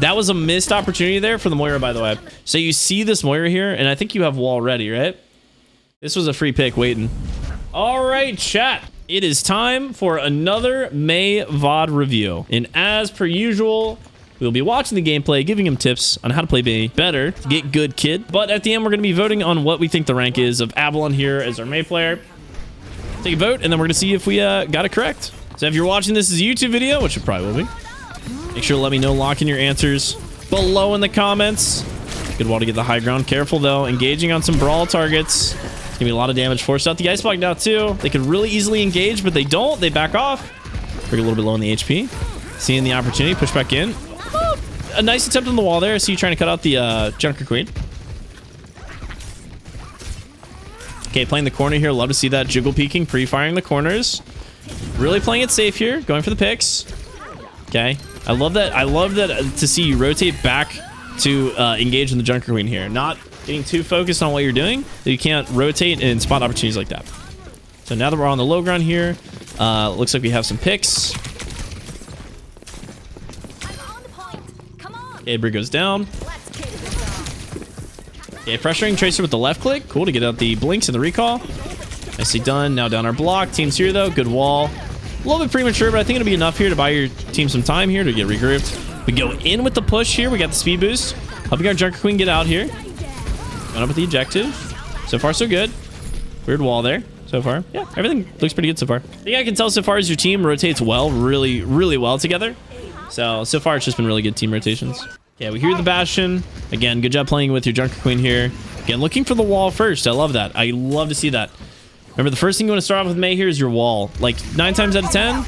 That was a missed opportunity there for the Moira, by the way. So you see this Moira here, and I think you have wall ready, right? This was a free pick waiting. All right, chat. It is time for another May VOD review. And as per usual, we'll be watching the gameplay, giving him tips on how to play May better, to get good, kid. But at the end, we're going to be voting on what we think the rank is of Avalon here as our May player. Take a vote, and then we're going to see if we got it correct. So if you're watching this as a YouTube video, which it probably will be, make sure to let me know, lock in your answers below in the comments. Good wall to get the high ground. Careful, though. Engaging on some brawl targets. It's going to be a lot of damage forced out. The ice block now, too. They could really easily engage, but they don't. They back off. Bring a little bit low on the HP. Seeing the opportunity. Push back in. A nice attempt on the wall there. I see you trying to cut out the Junker Queen. Okay, playing the corner here. Love to see that. Jiggle peeking. Pre-firing the corners. Really playing it safe here. Going for the picks. Okay. I love that. I love that to see you rotate back to engage in the Junker Queen here. Not getting too focused on what you're doing, that you can't rotate and spot opportunities like that. So now that we're on the low ground here, looks like we have some picks. Okay, Brig goes down. Okay, pressuring Tracer with the left click. Cool to get out the blinks and the recall. Nicely done. Now down our block. Team's here though. Good wall. A little bit premature, but I think it'll be enough here to buy your team some time here to get regrouped. We go in with the push here. We got the speed boost. Helping our Junker Queen get out here. Going up with the ejective. So far, so good. Weird wall there so far. Yeah, everything looks pretty good so far. I think I can tell so far as your team rotates well, really, really well together. So far, it's just been really good team rotations. Yeah, we hear the Bastion. Again, good job playing with your Junker Queen here. Again, looking for the wall first. I love that. I love to see that. Remember, the first thing you want to start off with May here is your wall. Like 9 times out of 10,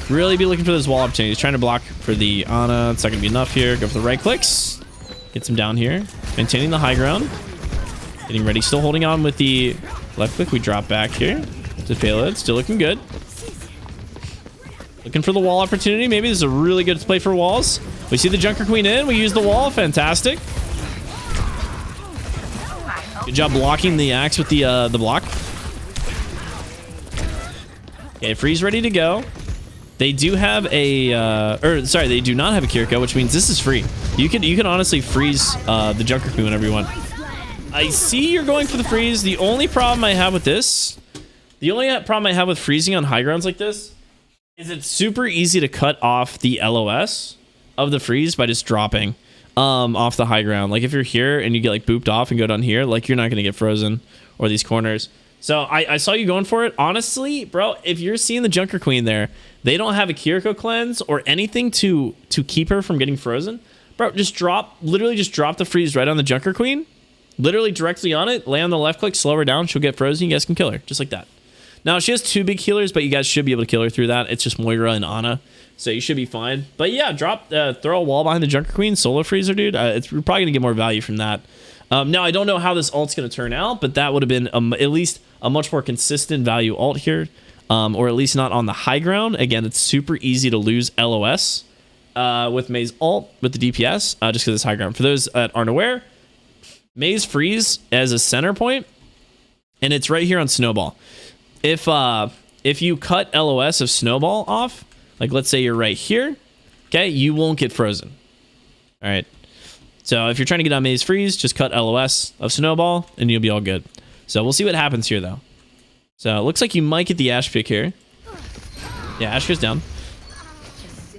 really be looking for those wall opportunities. Trying to block for the Ana. It's not going to be enough here. Go for the right clicks. Get some down here. Maintaining the high ground. Getting ready. Still holding on with the left click. We drop back here to payload. Still looking good. Looking for the wall opportunity. Maybe this is a really good play for walls. We see the Junker Queen in. We use the wall. Fantastic. Good job blocking the axe with the block. Okay, freeze ready to go. They do have a, they do not have a Kiriko, which means this is free. You can honestly freeze the Junker Queen whenever you want. I see you're going for the freeze. The only problem I have with this, the only problem I have with freezing on high grounds like this, is it's super easy to cut off the LOS of the freeze by just dropping off the high ground. Like if you're here and you get like booped off and go down here, like you're not gonna get frozen or these corners. So I saw you going for it. Honestly, bro, if you're seeing the Junker Queen there, they don't have a Kiriko cleanse or anything to keep her from getting frozen. Bro, literally just drop the freeze right on the Junker Queen. Literally directly on it. Lay on the left click, slow her down. She'll get frozen. You guys can kill her just like that. Now, she has 2 big healers, but you guys should be able to kill her through that. It's just Moira and Ana, so you should be fine. But yeah, throw a wall behind the Junker Queen, solo freezer, dude. We're probably going to get more value from that. Now, I don't know how this ult's going to turn out, but that would have been at least a much more consistent value ult here, or at least not on the high ground. Again, it's super easy to lose LOS with May's ult with the DPS, just because it's high ground. For those that aren't aware, May's freeze as a center point, and it's right here on Snowball. If you cut LOS of Snowball off, like let's say you're right here, okay, you won't get frozen. All right. So if you're trying to get on May's freeze, just cut LOS of Snowball and you'll be all good. So we'll see what happens here though. So it looks like you might get the Ash pick here. Yeah, Ash goes down.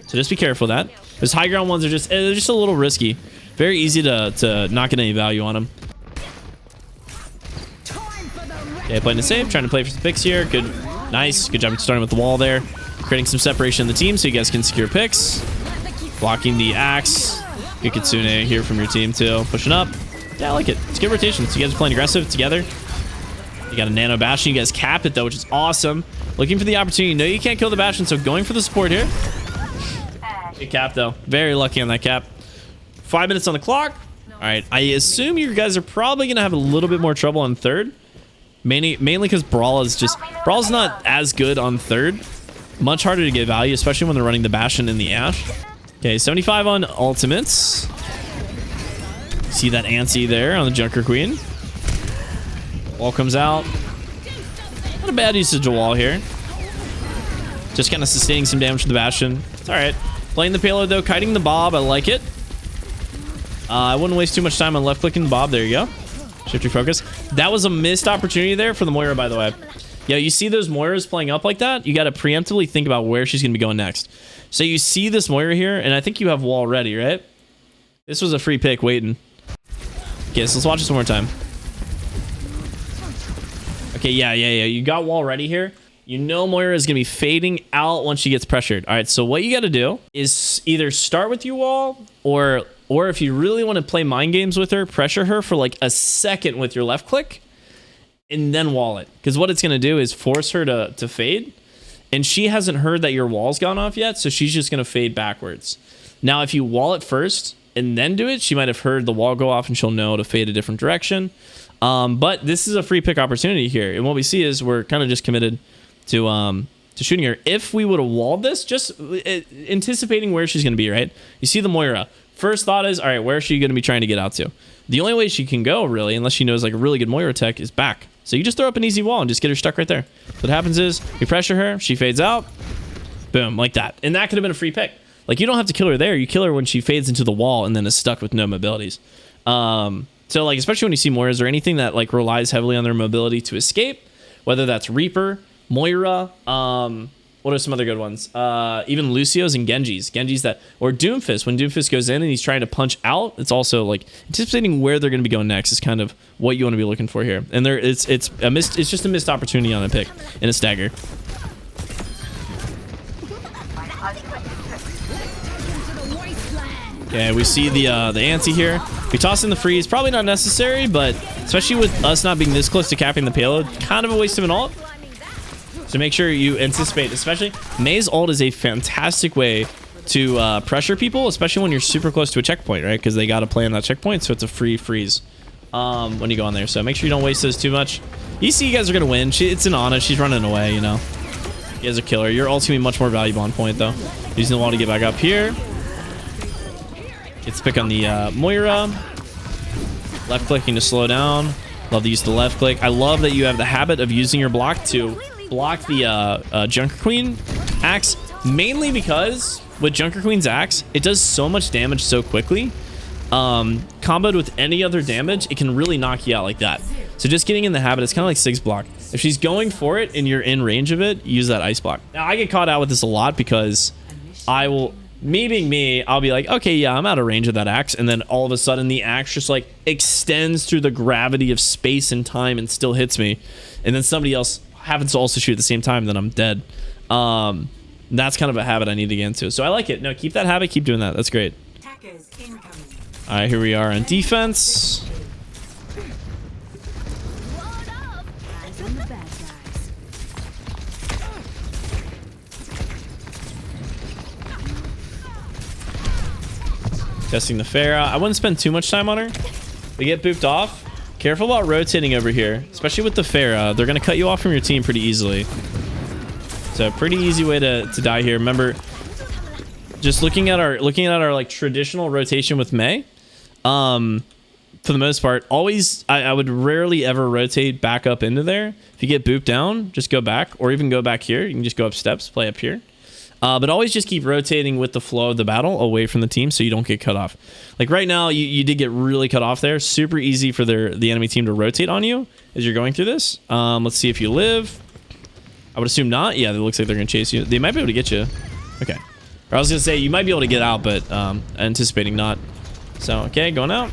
So just be careful of that. Those high ground ones are just a little risky. Very easy to not get any value on them. Okay, playing it safe, trying to play for some picks here. Good, nice, good job starting with the wall there. Creating some separation in the team so you guys can secure picks. Blocking the axe. Good Kitsune here from your team too. Pushing up. Yeah, I like it. It's good rotation. So you guys are playing aggressive together. You got a nano Bastion. You guys cap it though, which is awesome. Looking for the opportunity. No, you can't kill the Bastion, so going for the support here. Good cap though. Very lucky on that cap. 5 minutes on the clock. All right, I assume you guys are probably gonna have a little bit more trouble on third. Mainly because Brawl's not as good on third. Much harder to get value, especially when they're running the Bastion in the Ash. Okay, 75 on ultimates. See that antsy there on the Junker Queen. Wall comes out. Not a bad usage of wall here. Just kind of sustaining some damage to the Bastion. It's all right. Playing the payload though, kiting the Bob. I like it. I wouldn't waste too much time on left clicking Bob. There you go. Shift your focus. That was a missed opportunity there for the Moira, by the way. Yeah, you see those Moiras playing up like that? You got to preemptively think about where she's going to be going next. So you see this Moira here, and I think you have wall ready, right? This was a free pick waiting. Okay, so let's watch this one more time. Okay, yeah. You got wall ready here. You know Moira is going to be fading out once she gets pressured. All right, so what you got to do is either start with your wall, or if you really want to play mind games with her, pressure her for like a second with your left click, and then wall it. Because what it's going to do is force her to fade. And she hasn't heard that your wall's gone off yet, so she's just going to fade backwards. Now, if you wall it first and then do it, she might have heard the wall go off and she'll know to fade a different direction. But this is a free pick opportunity here. And what we see is we're kind of just committed to shooting her. If we would have walled this, just anticipating where she's going to be, right? You see the Moira. First thought is, all right, where is she going to be trying to get out to? The only way she can go, really, unless she knows like a really good Moira tech, is back. So you just throw up an easy wall and just get her stuck right there. What happens is you pressure her, she fades out, boom, like that. And that could have been a free pick. Like, you don't have to kill her there. You kill her when she fades into the wall and then is stuck with no mobilities. So like, especially when you see Moiras or anything that like relies heavily on their mobility to escape, whether that's Reaper, Moira, what are some other good ones? Even Lucio's and Genji's that, or Doomfist. When Doomfist goes in and he's trying to punch out, it's also like anticipating where they're going to be going next is kind of what you want to be looking for here. And it's just a missed opportunity on a pick in a stagger. Okay, we see the anti here. We toss in the freeze, probably not necessary, but especially with us not being this close to capping the payload, kind of a waste of an ult. So make sure you anticipate, especially Mei's ult is a fantastic way to pressure people, especially when you're super close to a checkpoint, right? Because they got to play on that checkpoint, so it's a free freeze when you go on there. So make sure you don't waste those too much. You see you guys are going to win. It's an Ana. She's running away, you know. You guys are killer. Your ult's going to be much more valuable on point, though. Using the wall to get back up here. Gets pick on the Moira. Left clicking to slow down. Love to use the left click. I love that you have the habit of using your block to block the Junker Queen axe, mainly because with Junker Queen's axe, it does so much damage so quickly. Comboed with any other damage, it can really knock you out like that. So just getting in the habit, it's kind of like Sig's block. If she's going for it and you're in range of it, use that ice block. Now, I get caught out with this a lot because me being me, I'll be like, okay, yeah, I'm out of range of that axe. And then all of a sudden the axe just like extends through the gravity of space and time and still hits me. And then somebody else happens to also shoot at the same time, then I'm dead. That's kind of a habit I need to get into. So I like it. No, keep that habit. Keep doing that. That's great. All right, here we are on defense. Testing the Pharah. I wouldn't spend too much time on her. We get booped off. Careful about rotating over here, especially with the Pharah. They're going to cut you off from your team pretty easily. So pretty easy way to die here. Remember, just looking at our like traditional rotation with Mei. For the most part, always I would rarely ever rotate back up into there. If you get booped down, just go back, or even go back here. You can just go up steps, play up here. But always just keep rotating with the flow of the battle away from the team so you don't get cut off. Like right now, you did get really cut off there. Super easy for the enemy team to rotate on you as you're going through this. Let's see if you live. I would assume not. Yeah, it looks like they're going to chase you. They might be able to get you. Okay. Or I was going to say, you might be able to get out, but anticipating not. So, okay, going out.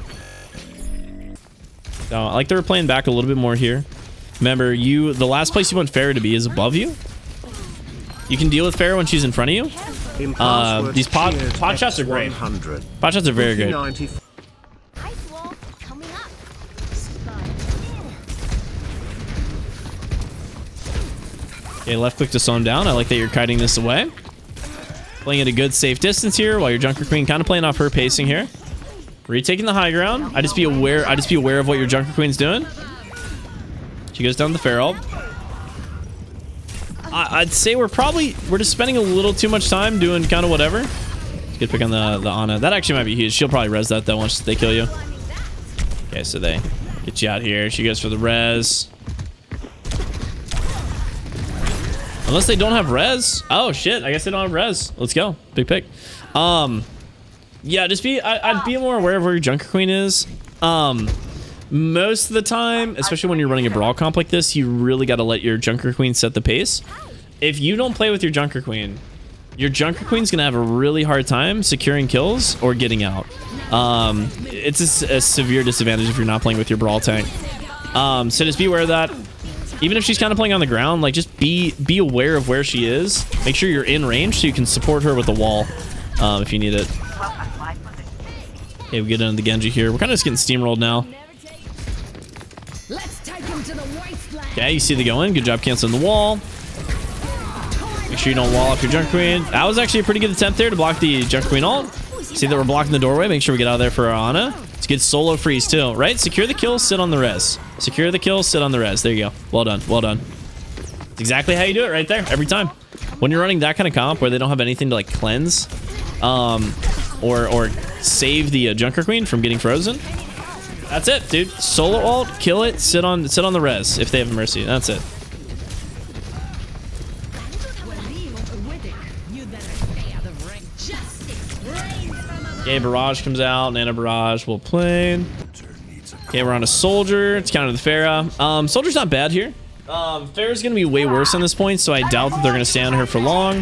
So, I like that we're playing back a little bit more here. Remember, the last place you want Pharah to be is above you. You can deal with Pharah when she's in front of you. These pot shots are great. Pot shots are very good. Okay, left click to slow him down. I like that you're kiting this away. Playing at a good safe distance here while your Junker Queen kind of playing off her pacing here. Retaking the high ground. I just be aware of what your Junker Queen's doing. She goes down the Pharah. I'd say we're just spending a little too much time doing kind of whatever. Let's get pick on the Ana. That actually might be huge. She'll probably res that though once they kill you. Okay, so they get you out here. She goes for the res. Unless they don't have res. Oh shit, I guess they don't have res. Let's go. Big pick. Yeah, just I'd be more aware of where your Junker Queen is. Most of the time, especially when you're running a brawl comp like this, you really got to let your Junker Queen set the pace. If you don't play with your Junker Queen's gonna have a really hard time securing kills or getting out. It's a severe disadvantage if you're not playing with your brawl tank. So just be aware of that. Even if she's kind of playing on the ground, like just be aware of where she is. Make sure you're in range so you can support her with the wall if you need it. Okay, we get into the Genji here. We're kind of just getting steamrolled now. Okay, you see the go in. Good job canceling the wall. Make sure you don't wall off your Junker Queen. That was actually a pretty good attempt there to block the Junker Queen ult. See that we're blocking the doorway. Make sure we get out of there for our Ana. It's a good solo freeze too, right? Secure the kill, sit on the res. Secure the kill, sit on the res. There you go. Well done. Well done. It's exactly how you do it right there every time. When you're running that kind of comp where they don't have anything to like cleanse or save the Junker Queen from getting frozen, that's it, dude. Solo ult, kill it, sit on the res if they have mercy. That's it. Okay, Barrage comes out. Nana Barrage will play. Okay, we're on a Soldier. It's counter the Pharah. Soldier's not bad here. Pharah's gonna be way worse on this point, so I doubt that they're gonna stay on her for long.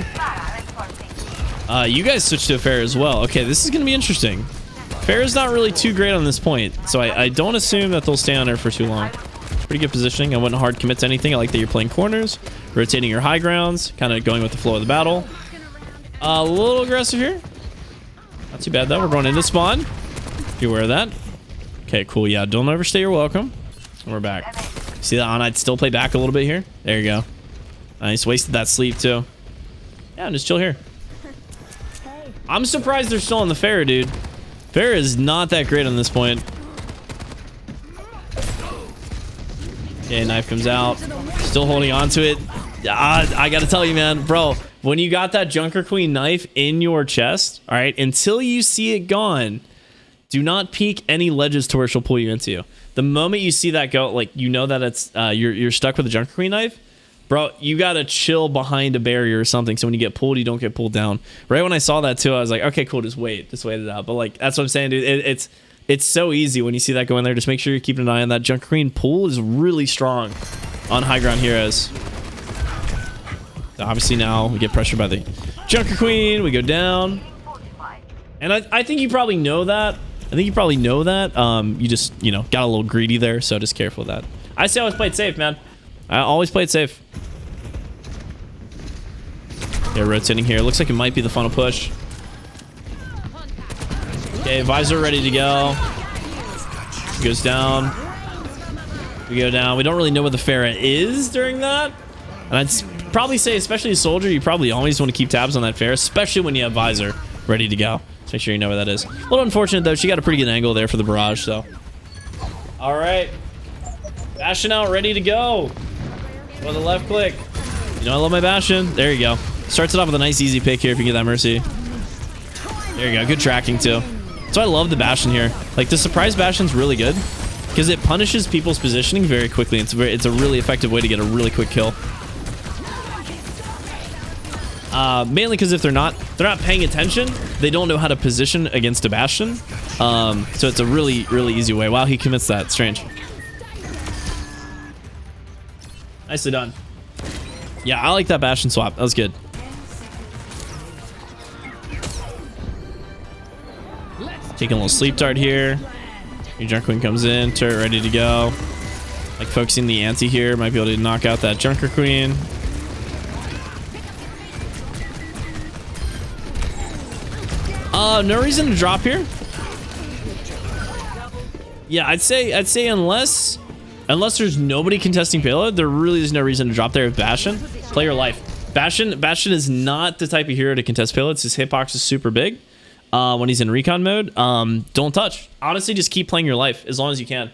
You guys switched to a Pharah as well. Okay, this is gonna be interesting. Pharah's not really too great on this point, so I don't assume that they'll stay on her for too long. Pretty good positioning. I wouldn't hard commit to anything. I like that you're playing corners, rotating your high grounds, kind of going with the flow of the battle. A little aggressive here. Not too bad though. We're going into spawn. Be aware of that. Okay, cool. Yeah, don't overstay your welcome. And we're back. See that on? I'd still play back a little bit here. There you go. Nice. Wasted that sleep too. Yeah, just chill here. I'm surprised they're still on the Pharah, dude. Pharah is not that great on this point. Okay, knife comes out. Still holding on to it. I gotta tell you, man, bro, when you got that Junker Queen knife in your chest, all right, until you see it gone, do not peek any ledges to where she'll pull you into. The moment you see that go, like, you know that it's you're stuck with a Junker Queen knife, bro, you gotta chill behind a barrier or something, so when you get pulled, you don't get pulled down. Right when I saw that too, I was like, okay, cool, just wait it out. But like, that's what I'm saying, dude. It's so easy when you see that go in there. Just make sure you're keeping an eye on that. Junker Queen pull is really strong on high ground heroes. Obviously now we get pressured by the Junker Queen. We go down. And I think you probably know that. You just, you know, got a little greedy there. So just careful with that. I say always play it safe, man. I always play it safe. Yeah, rotating here. Looks like it might be the final push. Okay, visor ready to go. Goes down. We go down. We don't really know where the Pharah is during that. And I'd probably say, especially a Soldier, you probably always want to keep tabs on that Pharah, especially when you have visor ready to go. So make sure you know where that is. A little unfortunate, though. She got a pretty good angle there for the barrage, so. All right. Bastion out, ready to go. With a left click. You know I love my Bastion. There you go. Starts it off with a nice, easy pick here if you get that Mercy. There you go. Good tracking, too. So I love the Bastion here. Like, the surprise Bastion's really good because it punishes people's positioning very quickly. It's a really effective way to get a really quick kill. Mainly because if they're not paying attention, they don't know how to position against a Bastion. So it's a really, really easy way. Wow, he commits that. Strange. Nicely done. Yeah, I like that Bastion swap. That was good. Taking a little sleep dart here. Your Junker Queen comes in, turret ready to go. Like focusing the anti here, might be able to knock out that Junker Queen. No reason to drop here. Yeah, I'd say unless there's nobody contesting payload, there really is no reason to drop there with Bastion. Play your life. Bastion is not the type of hero to contest payloads. His hitbox is super big. When he's in recon mode, don't touch. Honestly, just keep playing your life as long as you can.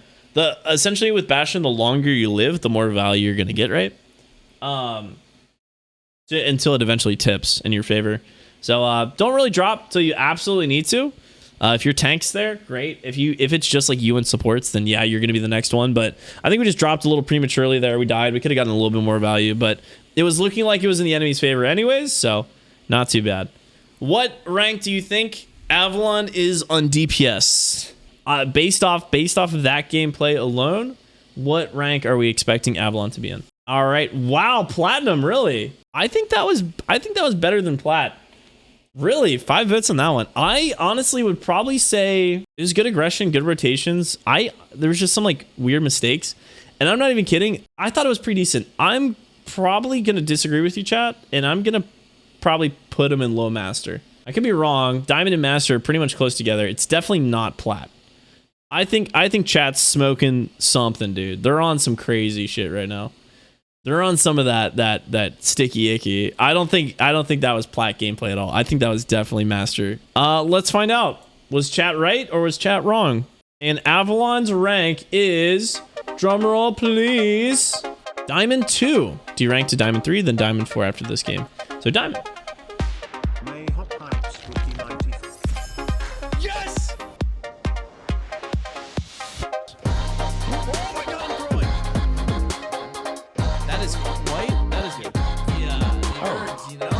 Essentially with Bastion, the longer you live, the more value you're gonna get, right? Until it eventually tips in your favor. So don't really drop till you absolutely need to. If your tank's there, great. If it's just like you and supports, then yeah, you're gonna be the next one. But I think we just dropped a little prematurely there. We died. We could have gotten a little bit more value, but it was looking like it was in the enemy's favor anyways, so not too bad. What rank do you think Avalon is on DPS. Based off of that gameplay alone, what rank are we expecting Avalon to be in? All right. Wow, platinum, really? I think that was better than plat. Really, 5 votes on that one. I honestly would probably say it was good aggression, good rotations. There was just some like weird mistakes, and I'm not even kidding. I thought it was pretty decent. I'm probably gonna disagree with you, chat, and I'm gonna probably put him in low master. I could be wrong. Diamond and master are pretty much close together. It's definitely not plat. I think chat's smoking something, dude. They're on some crazy shit right now. They're on some of that sticky icky. I don't think that was plat gameplay at all. I think that was definitely master. Let's find out. Was chat right or was chat wrong? And Avalon's rank is, drumroll please, Diamond 2. Derank to Diamond 3, then Diamond 4 after this game. So Diamond. Yes! That is white. That is good. Yeah. Oh. You know?